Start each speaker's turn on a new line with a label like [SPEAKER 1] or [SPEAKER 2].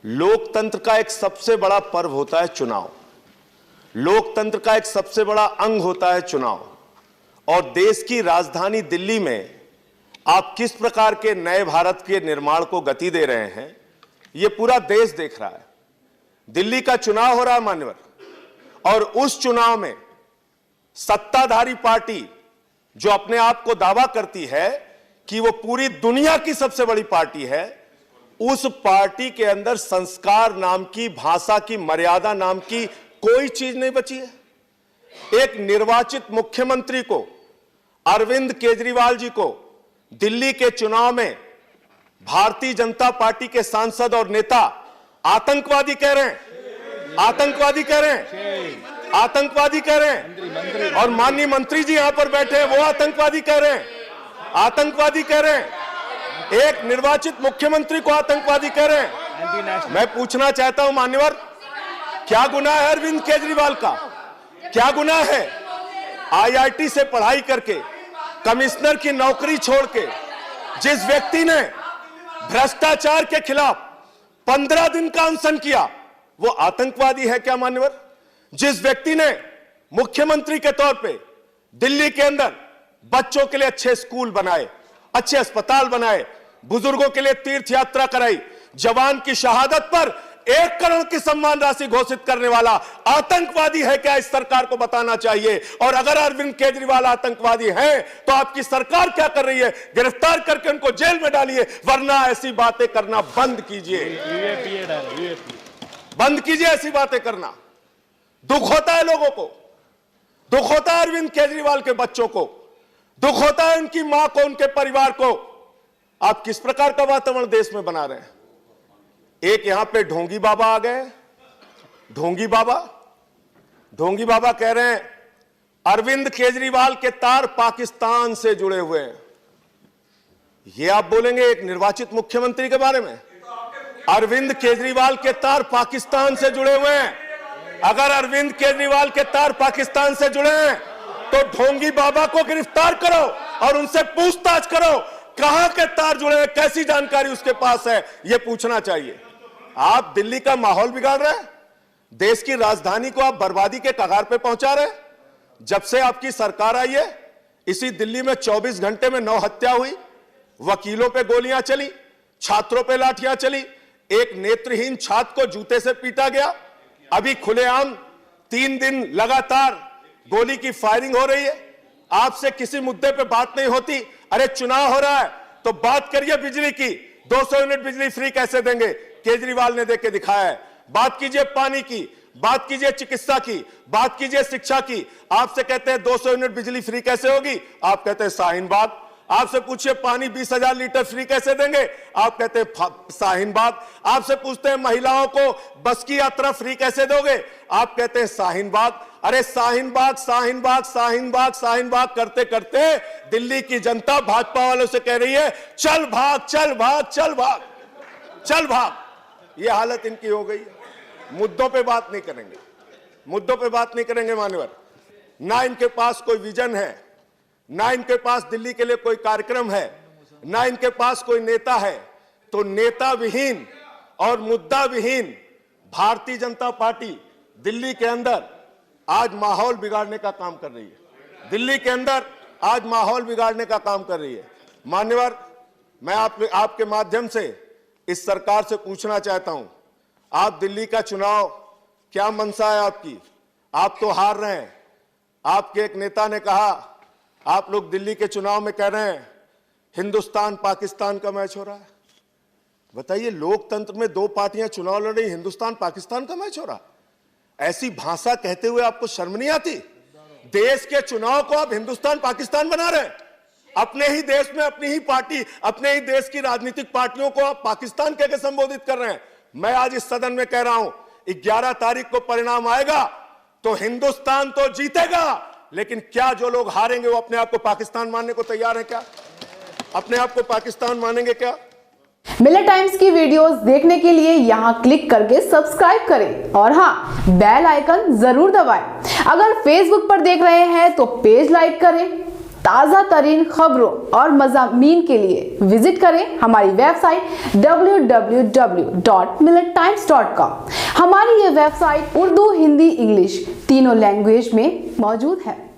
[SPEAKER 1] लोकतंत्र का एक सबसे बड़ा पर्व होता है चुनाव। लोकतंत्र का एक सबसे बड़ा अंग होता है चुनाव। और देश की राजधानी दिल्ली में आप किस प्रकार के नए भारत के निर्माण को गति दे रहे हैं, यह पूरा देश देख रहा है। दिल्ली का चुनाव हो रहा है मान्यवर, और उस चुनाव में सत्ताधारी पार्टी जो अपने आप को दावा करती है कि वो पूरी दुनिया की सबसे बड़ी पार्टी है, उस पार्टी के अंदर संस्कार नाम की, भाषा की, मर्यादा नाम की कोई चीज नहीं बची है। एक निर्वाचित मुख्यमंत्री को, अरविंद केजरीवाल जी को दिल्ली के चुनाव में भारतीय जनता पार्टी के सांसद और नेता आतंकवादी कह रहे हैं, आतंकवादी कह रहे हैं, आतंकवादी कह रहे हैं। और माननीय मंत्री जी यहां पर बैठे हैं, वो आतंकवादी कह रहे हैं, आतंकवादी कह रहे हैं। एक निर्वाचित मुख्यमंत्री को आतंकवादी कह रहे हैं। मैं पूछना चाहता हूं मान्यवर, क्या गुनाह है अरविंद केजरीवाल का? क्या गुनाह है? आईआईटी से पढ़ाई करके कमिश्नर की नौकरी छोड़ के जिस व्यक्ति ने भ्रष्टाचार के खिलाफ 15 दिन का अनशन किया, वो आतंकवादी है क्या मान्यवर? जिस व्यक्ति ने मुख्यमंत्री के तौर पे दिल्ली के अंदर बच्चों के लिए अच्छे स्कूल बनाए, अच्छे अस्पताल बनाए, बुजुर्गों के लिए तीर्थ यात्रा कराई, जवान की शहादत पर 1 करोड़ की सम्मान राशि घोषित करने वाला आतंकवादी है क्या? इस सरकार को बताना चाहिए। और अगर अरविंद केजरीवाल आतंकवादी हैं तो आपकी सरकार क्या कर रही है? गिरफ्तार करके उनको जेल में डालिए, वरना ऐसी बातें करना बंद कीजिए, बंद कीजिए ऐसी बातें करना। दुख होता है लोगों को, दुख होता है अरविंद केजरीवाल के बच्चों को, दुख होता है उनकी मां को, उनके परिवार को। आप किस प्रकार का वातावरण देश में बना रहे हैं? एक यहां पे ढोंगी बाबा आ गए, ढोंगी बाबा कह रहे हैं अरविंद केजरीवाल के तार पाकिस्तान से जुड़े हुए हैं। ये आप बोलेंगे एक निर्वाचित मुख्यमंत्री के बारे में? अरविंद केजरीवाल के तार पाकिस्तान से जुड़े हुए हैं। अगर अरविंद केजरीवाल के तार पाकिस्तान से जुड़े हैं तो ढोंगी बाबा को गिरफ्तार करो और उनसे पूछताछ करो, कहां के तार जुड़े हैं, कैसी जानकारी उसके पास है, यह पूछना चाहिए। आप दिल्ली का माहौल बिगाड़ रहे हैं, देश की राजधानी को आप बर्बादी के कगार पे पहुंचा रहे हैं। जब से आपकी सरकार आई है, इसी दिल्ली में 24 घंटे में 9 हत्या हुई, वकीलों पे गोलियां चली, छात्रों पे लाठियां चली, एक नेत्रहीन छात्र को जूते से पीटा गया। अभी खुलेआम 3 दिन लगातार गोली की फायरिंग हो रही है। आपसे किसी मुद्दे पे बात नहीं होती। अरे चुनाव हो रहा है तो बात करिए बिजली की, 200 यूनिट बिजली फ्री कैसे देंगे, केजरीवाल ने देके दिखाया है। बात कीजिए पानी की, बात कीजिए चिकित्सा की, बात कीजिए शिक्षा की। आपसे कहते हैं 200 यूनिट बिजली फ्री कैसे होगी, आप कहते हैं शाहीन बाग। आपसे पूछिए पानी 20,000 लीटर फ्री कैसे देंगे, आप कहते हैं शाहीन बाग। आपसे पूछते हैं महिलाओं को बस की यात्रा फ्री कैसे दोगे, आप कहते हैं शाहीन बाग। अरे शाहीन बाग, शाहीन बाग, शाहीन बाग, शाहीन बाग करते करते दिल्ली की जनता भाजपा वालों से कह रही है चल भाग, चल भाग, चल भाग, चल भाग। ये हालत इनकी हो गई है। मुद्दों पे बात नहीं करेंगे, मुद्दों पे बात नहीं करेंगे मान्यवर। ना इनके पास कोई विजन है, ना इनके पास दिल्ली के लिए कोई कार्यक्रम है, ना इनके पास कोई नेता है। तो नेता विहीन और मुद्दा विहीन भारतीय जनता पार्टी दिल्ली के अंदर आज माहौल बिगाड़ने का काम कर रही है। दिल्ली के अंदर आज माहौल बिगाड़ने का काम कर रही है। मान्यवर, मैं आपके माध्यम से इस सरकार से पूछना चाहता हूं, आप दिल्ली का चुनाव, क्या मंशा है आपकी? आप तो हार रहे हैं। आपके एक नेता ने कहा, आप लोग दिल्ली के चुनाव में कह रहे हैं हिंदुस्तान पाकिस्तान का मैच हो रहा है। बताइए, लोकतंत्र में 2 पार्टियां चुनाव लड़ रही, हिंदुस्तान पाकिस्तान का मैच हो रहा। ऐसी भाषा कहते हुए आपको शर्म नहीं आती? देश के चुनाव को आप हिंदुस्तान पाकिस्तान बना रहे हैं। अपने ही देश में अपनी ही पार्टी, अपने ही देश की राजनीतिक पार्टियों को आप पाकिस्तान कहकर संबोधित कर रहे हैं। मैं आज इस सदन में कह रहा हूं, 11 तारीख को परिणाम आएगा तो हिंदुस्तान तो जीतेगा, लेकिन क्या जो लोग हारेंगे वो अपने आप को पाकिस्तान मानने को तैयार है क्या? अपने आप को पाकिस्तान मानेंगे क्या?
[SPEAKER 2] मिलेट टाइम्स की वीडियोस देखने के लिए यहां क्लिक करके सब्सक्राइब करें और हां, बेल आइकन जरूर दबाएं। अगर फेसबुक पर देख रहे हैं तो पेज लाइक करें ताज़ा तरीन खबरों और मज़ामीन के लिए विजिट करें हमारी वेबसाइट www.millettimes.com। हमारी ये वेबसाइट उर्दू, हिंदी, इंग्लिश तीनों लैंग्वेज में मौजूद है।